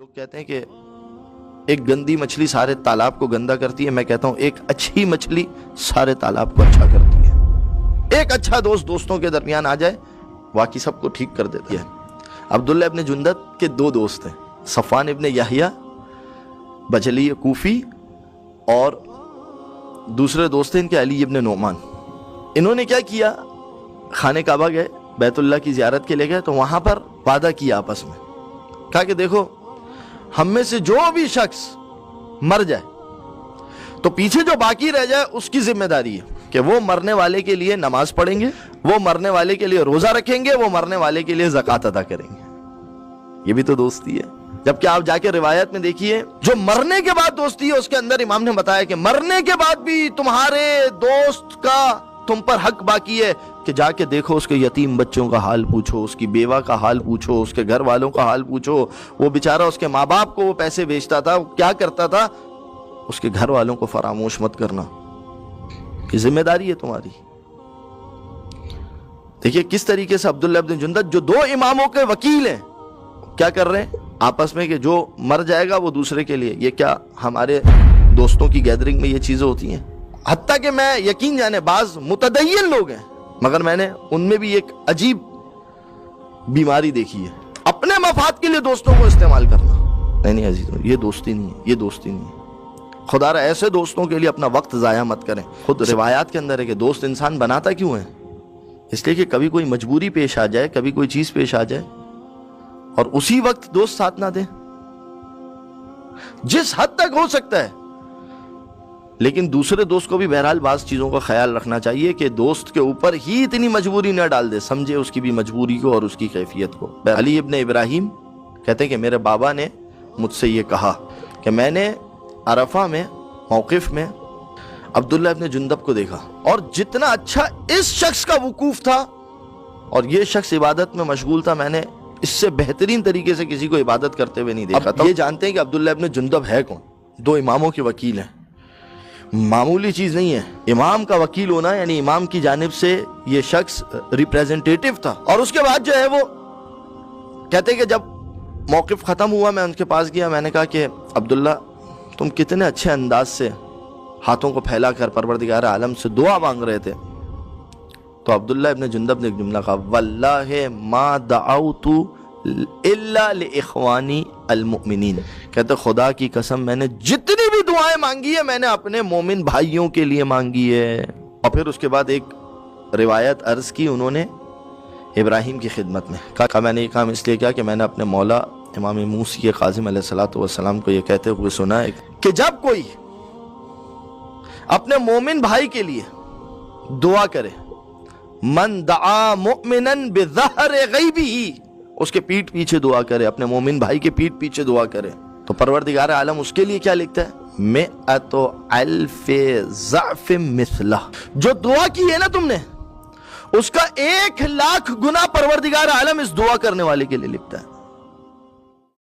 لوگ کہتے ہیں کہ ایک گندی مچھلی سارے تالاب کو گندا کرتی ہے. میں کہتا ہوں ایک اچھی مچھلی سارے تالاب کو اچھا کرتی ہے. ایک اچھا دوست دوستوں کے درمیان آ جائے باقی سب کو ٹھیک کر دیتی ہے. عبداللہ ابن جندب کے دو دوست ہیں, صفوان ابن یحییٰ بجلی کوفی, اور دوسرے دوست ہیں ان کے علی ابن نعمان. انہوں نے کیا کیا, خانہ کعبہ گئے, بیت اللہ کی زیارت کے لے گئے, تو وہاں پر وعدہ کیا آپس میں, کہا کہ دیکھو ہم میں سے جو بھی شخص مر جائے تو پیچھے جو باقی رہ جائے اس کی ذمہ داری ہے کہ وہ مرنے والے کے لیے نماز پڑھیں گے, وہ مرنے والے کے لیے روزہ رکھیں گے, وہ مرنے والے کے لیے زکوٰۃ ادا کریں گے. یہ بھی تو دوستی ہے. جبکہ آپ جا کے روایت میں دیکھیے جو مرنے کے بعد دوستی ہے اس کے اندر امام نے بتایا کہ مرنے کے بعد بھی تمہارے دوست کا تم پر حق باقی ہے کہ جا کے دیکھو اس کے یتیم بچوں کا حال پوچھو, اس کی بیوہ کا حال پوچھو, اس کے گھر والوں کا حال پوچھو. وہ بیچارہ اس کے ماں باپ کو وہ پیسے بیچتا تھا, وہ کیا کرتا تھا, اس کے گھر والوں کو فراموش مت کرنا, یہ ذمہ داری ہے تمہاری. دیکھیے کس طریقے سے عبداللہ ابن جندب جو دو اماموں کے وکیل ہیں کیا کر رہے ہیں آپس میں کہ جو مر جائے گا وہ دوسرے کے لیے. یہ کیا ہمارے دوستوں کی گیدرنگ میں یہ چیزیں ہوتی ہیں؟ حتیٰ کہ میں یقین جانے بعض متدین لوگ ہیں مگر میں نے ان میں بھی ایک عجیب بیماری دیکھی ہے, اپنے مفاد کے لیے دوستوں کو استعمال کرنا. نہیں عزیزوں, یہ دوستی نہیں ہے, یہ دوستی نہیں ہے. خدا را ایسے دوستوں کے لیے اپنا وقت ضائع مت کریں. خود روایات کے اندر ہے کہ دوست انسان بناتا کیوں ہے, اس لیے کہ کبھی کوئی مجبوری پیش آ جائے, کبھی کوئی چیز پیش آ جائے اور اسی وقت دوست ساتھ نہ دے. جس حد تک ہو سکتا ہے, لیکن دوسرے دوست کو بھی بہرحال بعض چیزوں کا خیال رکھنا چاہیے کہ دوست کے اوپر ہی اتنی مجبوری نہ ڈال دے, سمجھے اس کی بھی مجبوری کو اور اس کی کیفیت کو. علی ابن ابراہیم کہتے ہیں کہ میرے بابا نے مجھ سے یہ کہا کہ میں نے عرفہ میں موقف میں عبداللہ ابن جندب کو دیکھا, اور جتنا اچھا اس شخص کا وقوف تھا اور یہ شخص عبادت میں مشغول تھا, میں نے اس سے بہترین طریقے سے کسی کو عبادت کرتے ہوئے نہیں دیکھا. اب یہ جانتے ہیں کہ عبداللہ ابن جندب ہے کون, دو اماموں کے وکیل ہیں, معمولی چیز نہیں ہے. امام کا وکیل ہونا یعنی امام کی جانب سے یہ شخص ریپریزنٹیٹیو تھا. اور اس کے بعد جو ہے وہ کہتے کہ جب موقف ختم ہوا میں ان کے پاس گیا, میں نے کہا کہ عبداللہ تم کتنے اچھے انداز سے ہاتھوں کو پھیلا کر پروردگار عالم سے دعا مانگ رہے تھے. تو عبداللہ ابن جندب نے ایک جملہ کہا, واللہ ما دعوت الا لاخوانی المؤمنین. کہتے خدا کی قسم میں نے جتنی بھی دعائیں مانگی ہے میں نے اپنے مومن بھائیوں کے لیے مانگی ہے. اور پھر اس کے بعد ایک روایت عرض کی انہوں نے ابراہیم کی خدمت میں, کہا میں نے یہ کام اس لیے کیا کہ میں نے اپنے مولا امام موسی کاظم علیہ الصلوۃ والسلام کو یہ کہتے ہوئے سنا ہے کہ جب کوئی اپنے مومن بھائی کے لیے دعا کرے, من دعا مؤمنا بظہر غیبہ, اس کے پیٹھ پیچھے دعا کرے, اپنے مومن بھائی کے پیٹھ پیچھے دعا کرے, تو پروردگار عالم اس کے لیے کیا لکھتا ہے, مئۃ الف ضعف مثلہ. جو دعا کی ہے نا تم نے اس کا 1,00,000 گنا پروردگار عالم اس دعا کرنے والے کے لیے لکھتا ہے.